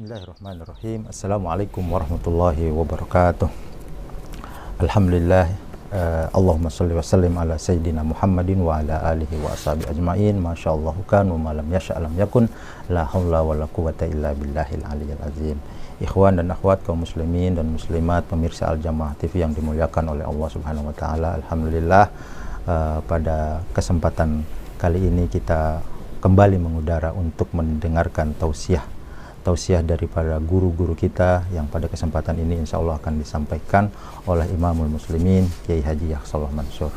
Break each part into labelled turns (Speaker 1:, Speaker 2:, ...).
Speaker 1: Bismillahirrahmanirrahim. Assalamualaikum warahmatullahi wabarakatuh. Alhamdulillah. Allahumma salli wa sallim ala Sayyidina Muhammadin wa ala alihi wa ashabi ajma'in. Masya Allah kan wa malam yasha alam yakun. La hawla wa la quwata illa billahil aliyyil azim. Ikhwan dan akhwat kaum muslimin dan muslimat, pemirsa Al-Jamaah TV yang dimuliakan oleh Allah Subhanahu wa taala. Alhamdulillah, pada kesempatan kali ini kita kembali mengudara untuk mendengarkan tausiah daripada guru-guru kita yang pada kesempatan ini insya Allah akan disampaikan oleh Imamul Muslimin Kiai Haji Yaksollah Mansur.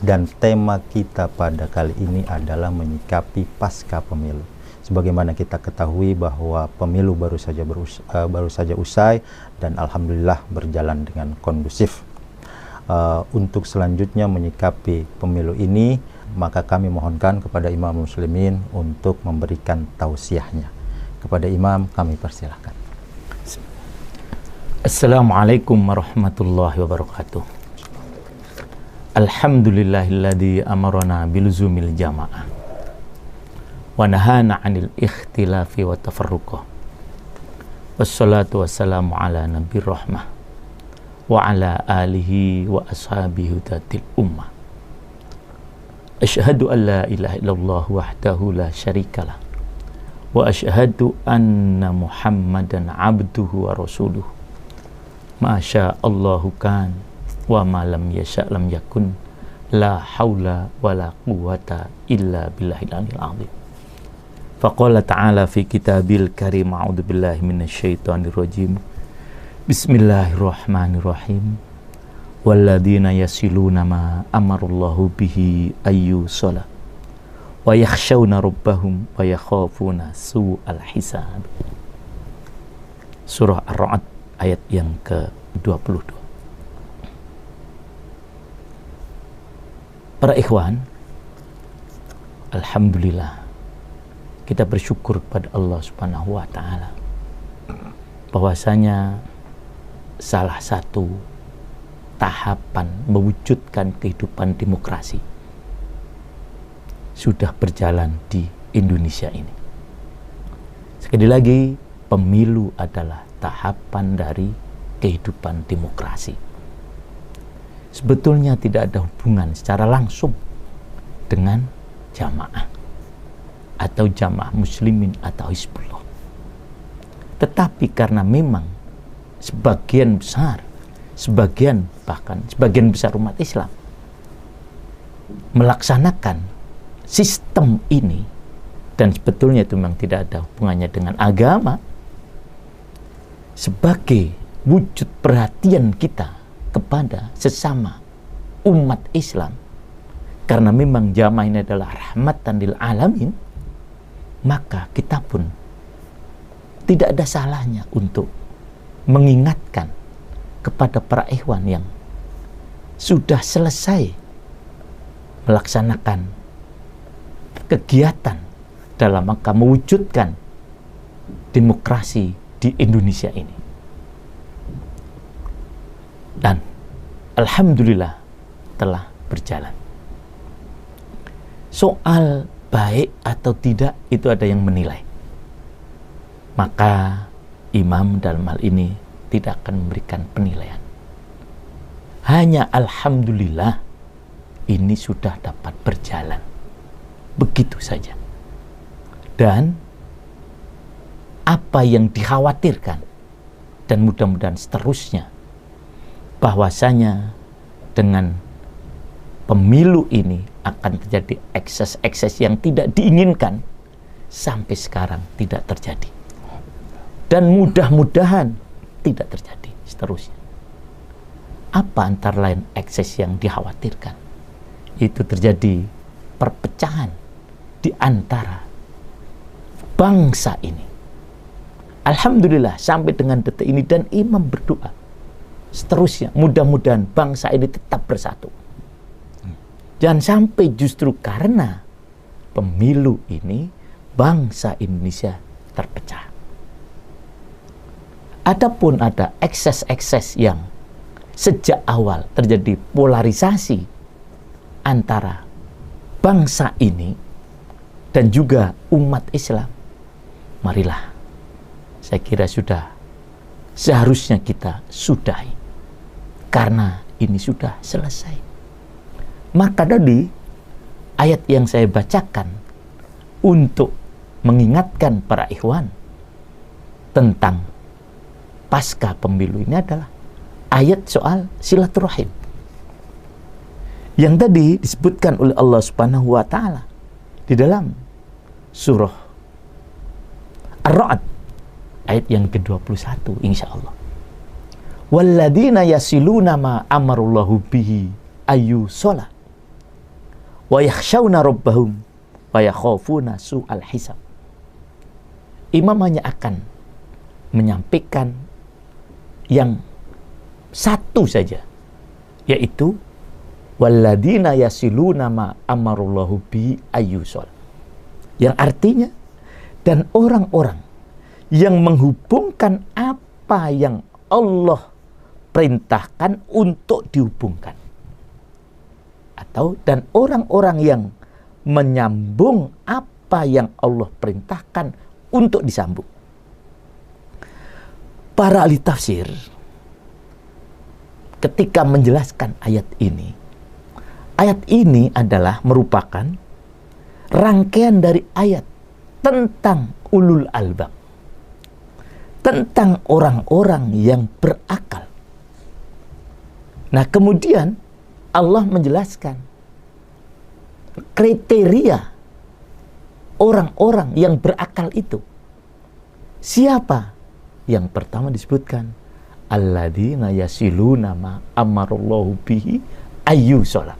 Speaker 1: Dan tema kita pada kali ini adalah menyikapi pasca pemilu. Sebagaimana kita ketahui bahwa pemilu baru saja usai dan alhamdulillah berjalan dengan kondusif. Untuk selanjutnya menyikapi pemilu ini, maka kami mohonkan kepada Imam Muslimin untuk memberikan tausiahnya. Kepada Imam kami persilahkan.
Speaker 2: Assalamualaikum warahmatullahi wabarakatuh. Alhamdulillahilladzi amarana biluzumil jamaah wa nahana 'anil ikhtilafi wa tafarruqah. Wassalatu wassalamu ala nabiyir rahmah wa ala alihi wa ashabihi hudatil ummah. Asyhadu an la ilaha illallah wahdahu la syarikalah wa asyhadu anna Muhammadan abduhu wa rasuluh. Masya Allahu kan wa ma lam yasha lam yakun. La haula wa la quwata illa billahil aliyil azim. Faqala ta'ala fi kitabil karim, a'udzu billahi minasyaitonir rajim. Bismillahirrahmanirrahim. Walladzina yasiluna ma amarallahu bihi ayyusala wa yakhshawna rabbahum wa yakhafuna su'al hisab. Surah Ar-Ra'd ayat yang ke-22. Para ikhwan, alhamdulillah kita bersyukur kepada Allah Subhanahu wa taala bahwasanya salah satu tahapan mewujudkan kehidupan demokrasi sudah berjalan di Indonesia ini. Sekali lagi, pemilu adalah tahapan dari kehidupan demokrasi. Sebetulnya tidak ada hubungan secara langsung dengan jamaah atau jamaah muslimin atau Hizbullah. Tetapi karena memang sebagian besar umat Islam melaksanakan sistem ini, dan sebetulnya itu memang tidak ada hubungannya dengan agama, sebagai wujud perhatian kita kepada sesama umat Islam, karena memang jamaah ini adalah rahmatan lil alamin, maka kita pun tidak ada salahnya untuk mengingatkan kepada para ikhwan yang sudah selesai melaksanakan kegiatan dalam rangka mewujudkan demokrasi di Indonesia ini. Dan alhamdulillah telah berjalan. Soal baik atau tidak itu ada yang menilai. Maka imam dalam hal ini tidak akan memberikan penilaian. Hanya alhamdulillah ini sudah dapat berjalan. Begitu saja. Dan apa yang dikhawatirkan, dan mudah-mudahan seterusnya, bahwasanya dengan pemilu ini akan terjadi ekses-ekses yang tidak diinginkan, sampai sekarang tidak terjadi. Dan mudah-mudahan tidak terjadi seterusnya. Apa antara lain ekses yang dikhawatirkan? Itu terjadi perpecahan di antara bangsa ini. Alhamdulillah sampai dengan detik ini, dan imam berdoa seterusnya mudah-mudahan bangsa ini tetap bersatu. Jangan sampai justru karena pemilu ini bangsa Indonesia terpecah. Adapun ada ekses-ekses yang sejak awal terjadi polarisasi antara bangsa ini dan juga umat Islam, marilah saya kira sudah seharusnya kita sudahi, karena ini sudah selesai. Maka tadi ayat yang saya bacakan untuk mengingatkan para ikhwan tentang pasca pemilu ini adalah ayat soal silaturahim yang tadi disebutkan oleh Allah Subhanahu wa taala di dalam surah Ar-Ra'd ayat yang ke-21 insyaallah. Walladzina yasiluna ma amarullahu bihi ayyusala wa yakhshawna rabbahum wa yakhafuna su'al hisab. Imam hanya akan menyampaikan yang satu saja, yaitu walladzina yasiluna ma amarullahu bihi ayyusala, yang artinya dan orang-orang yang menghubungkan apa yang Allah perintahkan untuk dihubungkan, atau dan orang-orang yang menyambung apa yang Allah perintahkan untuk disambung. Para ahli tafsir ketika menjelaskan ayat ini adalah merupakan rangkaian dari ayat tentang ulul albab, tentang orang-orang yang berakal. Nah, kemudian Allah menjelaskan kriteria orang-orang yang berakal itu. Siapa? Yang pertama disebutkan alladzina yasiluna ma amarallahu bihi ayyusala.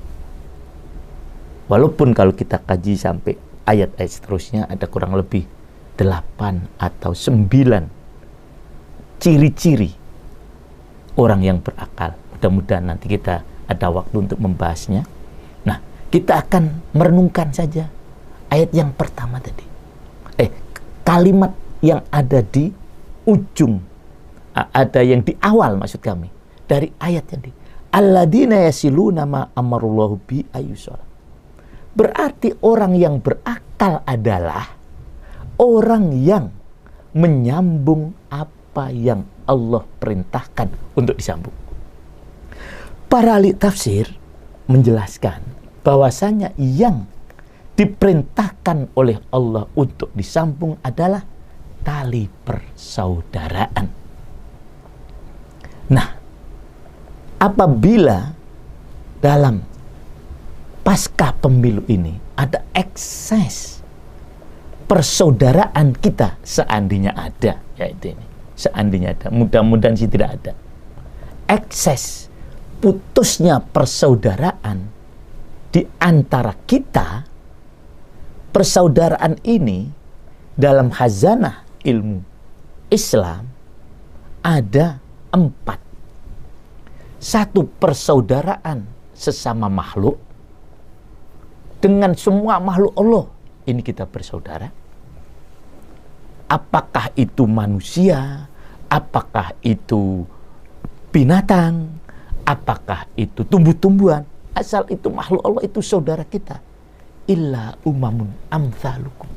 Speaker 2: Walaupun kalau kita kaji sampai ayat-ayat seterusnya ada kurang lebih 8 atau 9 ciri-ciri orang yang berakal. Mudah-mudahan nanti kita ada waktu untuk membahasnya. Nah, kita akan merenungkan saja ayat yang pertama tadi. Kalimat yang ada di ujung, ada yang di awal maksud kami dari ayat tadi. Alladzina yasiluna ma amarullahu bi ayyusala. Berarti orang yang berakal adalah orang yang menyambung apa yang Allah perintahkan untuk disambung. Para ahli tafsir menjelaskan bahwasanya yang diperintahkan oleh Allah untuk disambung adalah tali persaudaraan. Nah, apabila dalam pasca pemilu ini ada ekses persaudaraan kita, seandainya ada, yaitu ini, seandainya ada, mudah-mudahan sih tidak ada, ekses putusnya persaudaraan di antara kita, persaudaraan ini dalam khazanah ilmu Islam ada 4. 1, persaudaraan sesama makhluk dengan semua makhluk Allah. Ini kita bersaudara. Apakah itu manusia, apakah itu binatang, apakah itu tumbuh-tumbuhan, asal itu makhluk Allah, itu saudara kita. Illa umamun amthalukum.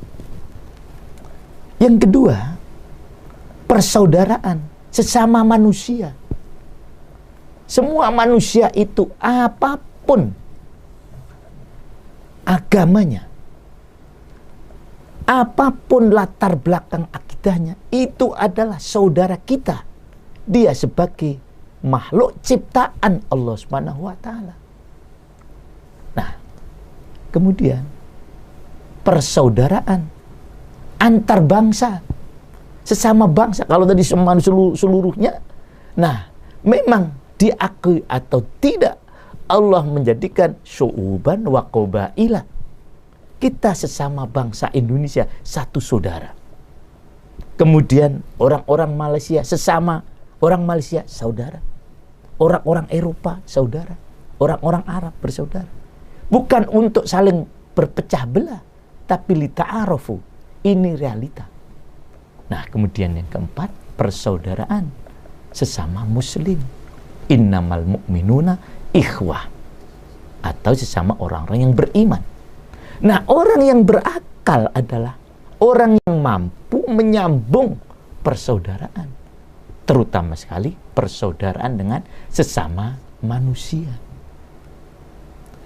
Speaker 2: Yang kedua, persaudaraan sesama manusia. Semua manusia itu apapun agamanya, apapun latar belakang akidahnya, itu adalah saudara kita. Dia sebagai makhluk ciptaan Allah Subhanahu wa taala. Nah, kemudian persaudaraan antar bangsa, sesama bangsa. Kalau tadi seluruhnya, nah memang diakui atau tidak Allah menjadikan syu'uban wa qabaila. Kita sesama bangsa Indonesia satu saudara. Kemudian orang-orang Malaysia sesama orang Malaysia saudara. Orang-orang Eropa saudara. Orang-orang Arab bersaudara. Bukan untuk saling berpecah belah, tapi lita'arofu. Ini realita. Nah, kemudian yang keempat, persaudaraan sesama muslim. Innamal mu'minuna ikhwah, atau sesama orang-orang yang beriman. Nah, orang yang berakal adalah orang yang mampu menyambung persaudaraan, terutama sekali persaudaraan dengan sesama manusia.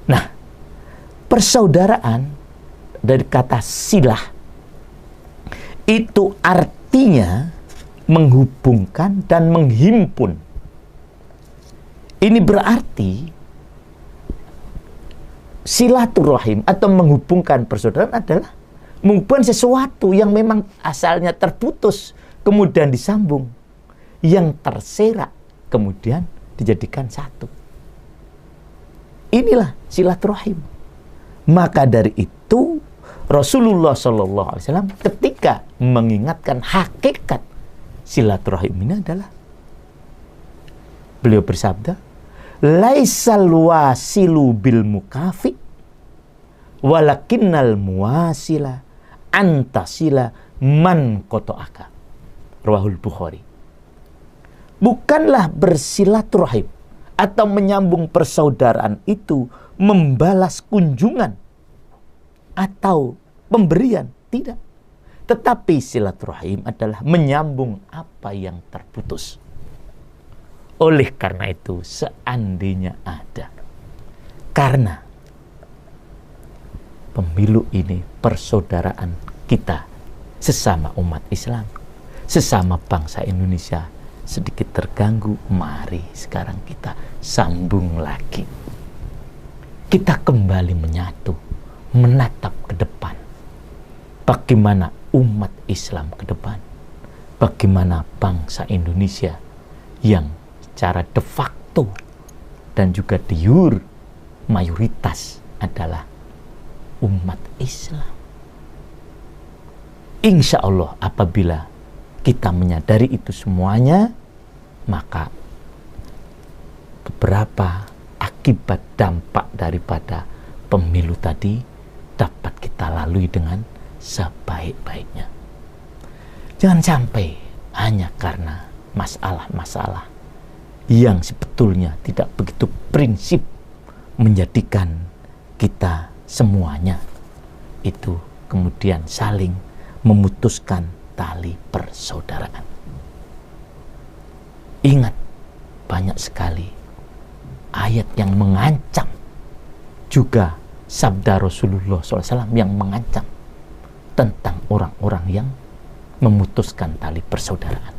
Speaker 2: Nah, persaudaraan dari kata silah itu artinya menghubungkan dan menghimpun. Ini berarti silaturahim atau menghubungkan persaudaraan adalah menghubungkan sesuatu yang memang asalnya terputus, kemudian disambung, yang terserak, kemudian dijadikan satu. Inilah silaturahim. Maka dari itu Rasulullah SAW ketika mengingatkan hakikat silaturahim ini adalah beliau bersabda, laisal wasilu bil mukafi walakinnal muwasila antasila man koto'aka. Rawahul Bukhari. Bukanlah bersilaturahim atau menyambung persaudaraan itu membalas kunjungan atau pemberian, tidak. Tetapi silaturahim adalah menyambung apa yang terputus. Oleh karena itu, seandainya ada, karena pemilu ini persaudaraan kita sesama umat Islam, sesama bangsa Indonesia sedikit terganggu, mari sekarang kita sambung lagi. Kita kembali menyatu, menatap ke depan. Bagaimana umat Islam ke depan? Bagaimana bangsa Indonesia yang secara de facto dan juga de jure mayoritas adalah umat Islam. Insya Allah apabila kita menyadari itu semuanya, maka beberapa akibat dampak daripada pemilu tadi dapat kita lalui dengan sebaik-baiknya. Jangan sampai hanya karena masalah-masalah yang sebetulnya tidak begitu prinsip menjadikan kita semuanya itu kemudian saling memutuskan tali persaudaraan. Ingat, banyak sekali ayat yang mengancam, juga sabda Rasulullah SAW yang mengancam tentang orang-orang yang memutuskan tali persaudaraan.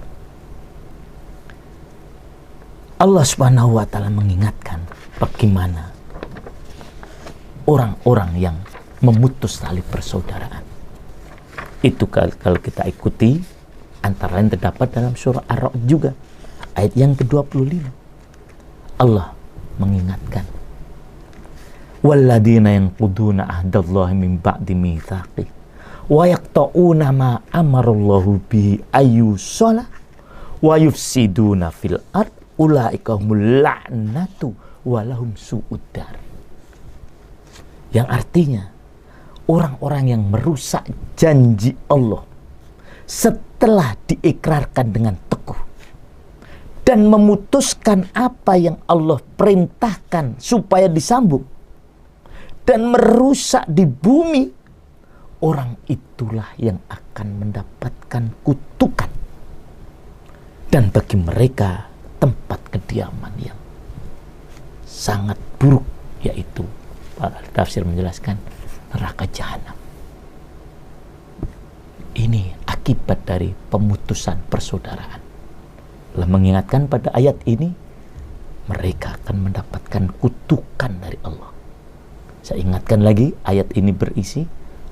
Speaker 2: Allah Subhanahu wa Ta'ala mengingatkan bagaimana orang-orang yang memutus tali persaudaraan. Itu kalau kita ikuti, antara lain terdapat dalam surah Ar-Ra'd juga, ayat yang ke-25. Allah mengingatkan, walladzina yanquduna ahdallahi min ba'di mitsaqih wa yaqta'una ma amarallahu bihi ayyusala wa yufsiduna fil ard ulaika humul la'natu wa lahum su'uddar. Yang artinya orang-orang yang merusak janji Allah setelah diikrarkan dengan teguh dan memutuskan apa yang Allah perintahkan supaya disambung dan merusak di bumi, orang itulah yang akan mendapatkan kutukan, dan bagi mereka tempat kediaman yang sangat buruk, yaitu para tafsir menjelaskan neraka jahanam. Ini akibat dari pemutusan persaudaraan. Allah mengingatkan pada ayat ini, mereka akan mendapatkan kutukan dari Allah. Saya ingatkan lagi, ayat ini berisi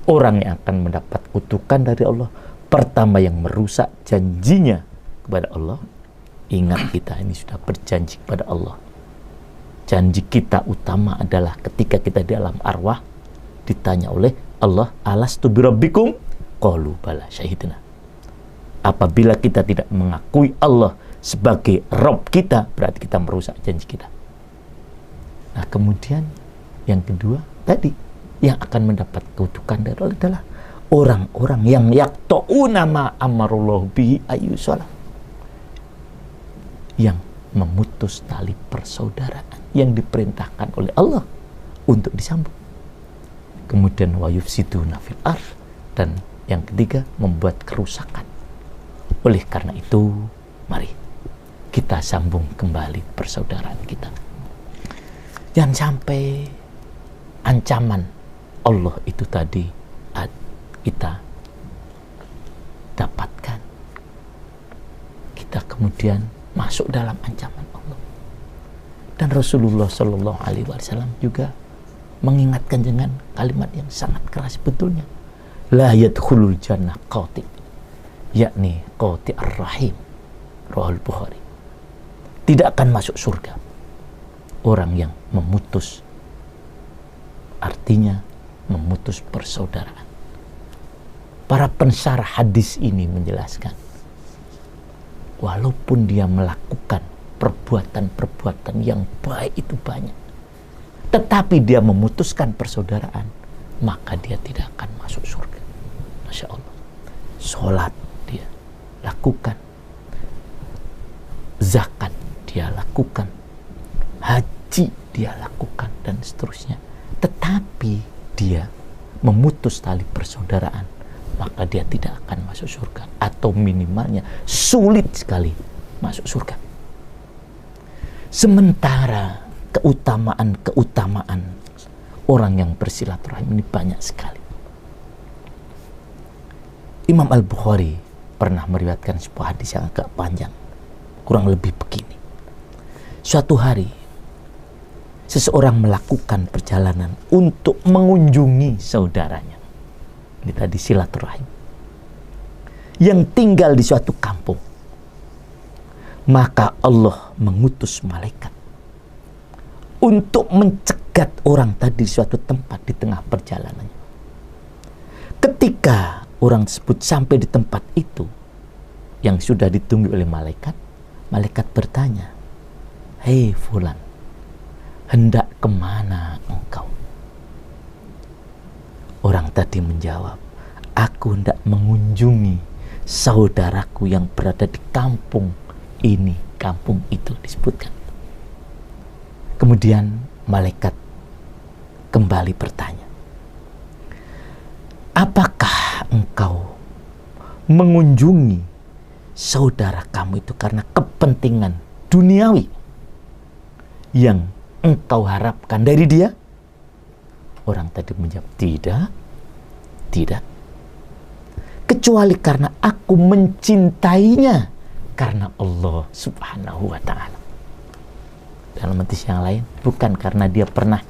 Speaker 2: orang yang akan mendapat kutukan dari Allah. Pertama, yang merusak janjinya kepada Allah. Ingat, kita ini sudah berjanji kepada Allah. Janji kita utama adalah ketika kita di alam arwah ditanya oleh Allah, alastu birabbikum? Qalu bala syahidna. Apabila kita tidak mengakui Allah sebagai Rabb kita, berarti kita merusak janji kita. Nah, kemudian yang kedua tadi, yang akan mendapat kutukan dari Allah adalah orang-orang yang yaqta'una ma amarallahu bihi ayyusala, yang memutus tali persaudaraan yang diperintahkan oleh Allah untuk disambung. Kemudian wa yufsiduna fil ardh, dan yang ketiga membuat kerusakan. Oleh karena itu, mari kita sambung kembali persaudaraan kita. Jangan sampai ancaman Allah itu tadi kita dapatkan, kita kemudian masuk dalam ancaman Allah. Dan Rasulullah Shallallahu Alaihi Wasallam juga mengingatkan dengan kalimat yang sangat keras betulnya, la yadkhulul jannah qati, yakni qati ar-rahim, rawahul Bukhari. Tidak akan masuk surga orang yang memutus, artinya memutus persaudaraan. Para pensarah hadis ini menjelaskan, walaupun dia melakukan perbuatan-perbuatan yang baik itu banyak, tetapi dia memutuskan persaudaraan, maka dia tidak akan masuk surga. Masya Allah. Sholat dia lakukan, zakat dia lakukan, haji dia lakukan, dan seterusnya, tetapi dia memutus tali persaudaraan, maka dia tidak akan masuk surga, atau minimalnya sulit sekali masuk surga. Sementara keutamaan orang yang bersilaturahim ini banyak sekali. Imam Al-Bukhari pernah meriwayatkan sebuah hadis yang agak panjang, kurang lebih begini. Suatu hari seseorang melakukan perjalanan untuk mengunjungi saudaranya, ini tadi silaturahim, yang tinggal di suatu kampung. Maka Allah mengutus malaikat untuk mencegat orang tadi di suatu tempat di tengah perjalanannya. Ketika orang tersebut sampai di tempat itu yang sudah ditunggu oleh malaikat, malaikat bertanya, "Hei fulan, hendak kemana engkau?" Orang tadi menjawab, "Aku hendak mengunjungi saudaraku yang berada di kampung ini, kampung itu," disebutkan. Kemudian malaikat kembali bertanya, "Apakah engkau mengunjungi saudara kamu itu karena kepentingan duniawi yang engkau harapkan dari dia?" Orang tadi menjawab, tidak, kecuali karena aku mencintainya karena Allah Subhanahu wa Ta'ala. Dalam hadis yang lain, bukan karena dia pernah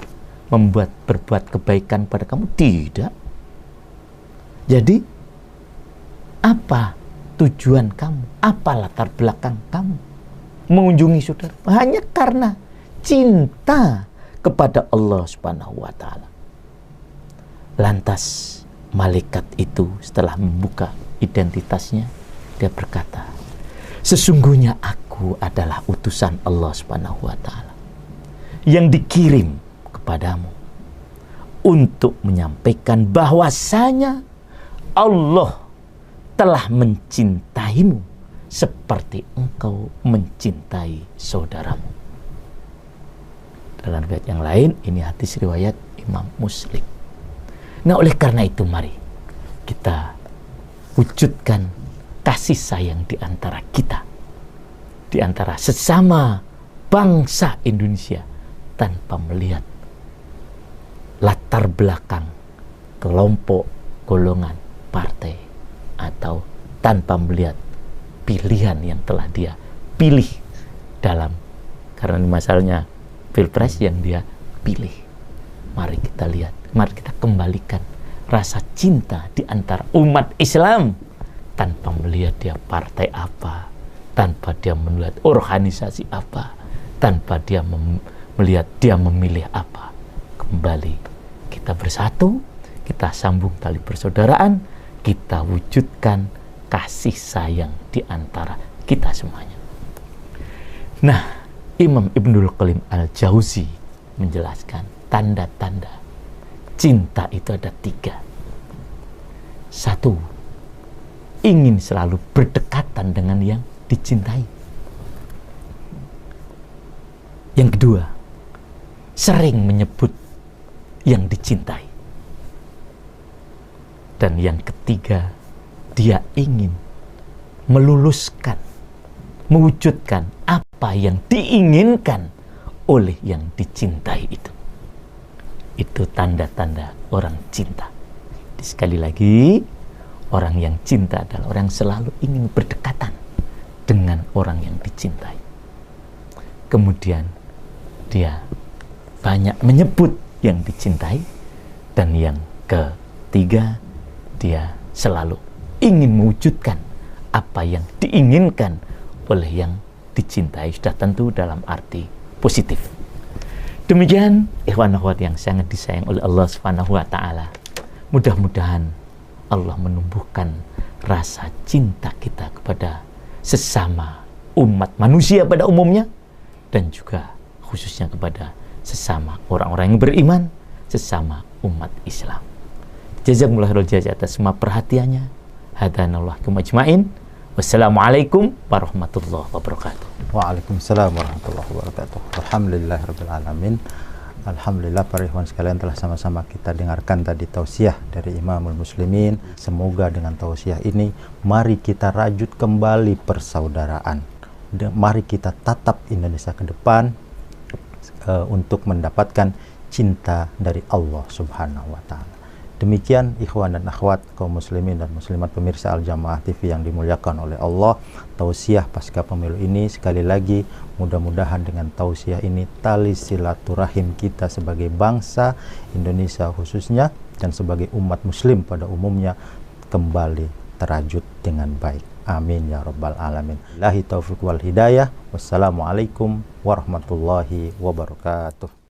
Speaker 2: berbuat kebaikan pada kamu, tidak. Jadi apa tujuan kamu? Apa latar belakang kamu mengunjungi saudara? Hanya karena cinta kepada Allah Subhanahu wa Ta'ala. Lantas malaikat itu setelah membuka identitasnya, dia berkata, "Sesungguhnya aku adalah utusan Allah Subhanahu wa Ta'ala yang dikirim kepadamu untuk menyampaikan bahwasanya Allah telah mencintaimu seperti engkau mencintai saudaramu." Dalam riwayat yang lain, ini hadis riwayat Imam Muslim. Nah, oleh karena itu mari kita wujudkan kasih sayang di antara kita, di antara sesama bangsa Indonesia, tanpa melihat latar belakang, kelompok, golongan, partai, atau tanpa melihat pilihan yang telah dia pilih dalam, karena masalahnya pilpres yang dia pilih. Mari kita lihat, mari kita kembalikan rasa cinta di antara umat Islam, tanpa melihat dia partai apa, tanpa dia melihat organisasi apa, tanpa dia melihat dia memilih apa. Kembali kita bersatu, kita sambung tali persaudaraan, kita wujudkan kasih sayang di antara kita semuanya. Nah, Imam Ibnul Qayyim Al-Jauzi menjelaskan tanda-tanda cinta itu ada 3. 1, ingin selalu berdekatan dengan yang dicintai. Yang kedua, sering menyebut yang dicintai. Dan yang ketiga, dia ingin meluluskan, mewujudkan apa yang diinginkan oleh yang dicintai itu. Itu tanda-tanda orang cinta. Sekali lagi, orang yang cinta adalah orang yang selalu ingin berdekatan dengan orang yang dicintai. Kemudian dia banyak menyebut yang dicintai. Dan yang ketiga, dia selalu ingin mewujudkan apa yang diinginkan oleh yang dicintai, sudah tentu dalam arti positif. Demikian ikhwan akhwat yang sangat disayang oleh Allah Subhanahu wa taala. Mudah-mudahan Allah menumbuhkan rasa cinta kita kepada sesama umat manusia pada umumnya, dan juga khususnya kepada sesama orang-orang yang beriman, sesama umat Islam. Jazakumullah khairal jazaa atas semua perhatiannya. Hadanallahu ajmain. Wassalamualaikum warahmatullahi wabarakatuh.
Speaker 1: Waalaikumsalam warahmatullahi wabarakatuh. Alhamdulillahirabbil alamin. Alhamdulillah para ikhwan sekalian, telah sama-sama kita dengarkan tadi tausiah dari Imamul Muslimin. Semoga dengan tausiah ini mari kita rajut kembali persaudaraan. Mari kita tatap Indonesia ke depan untuk mendapatkan cinta dari Allah Subhanahu wa taala. Demikian ikhwan dan akhwat kaum muslimin dan muslimat pemirsa Al-Jamaah TV yang dimuliakan oleh Allah, tausiah pasca pemilu ini. Sekali lagi, mudah-mudahan dengan tausiah ini tali silaturahim kita sebagai bangsa Indonesia khususnya dan sebagai umat muslim pada umumnya kembali terajut dengan baik. Amin ya rabbal alamin. Billahi taufiq wal hidayah. Wassalamualaikum warahmatullahi wabarakatuh.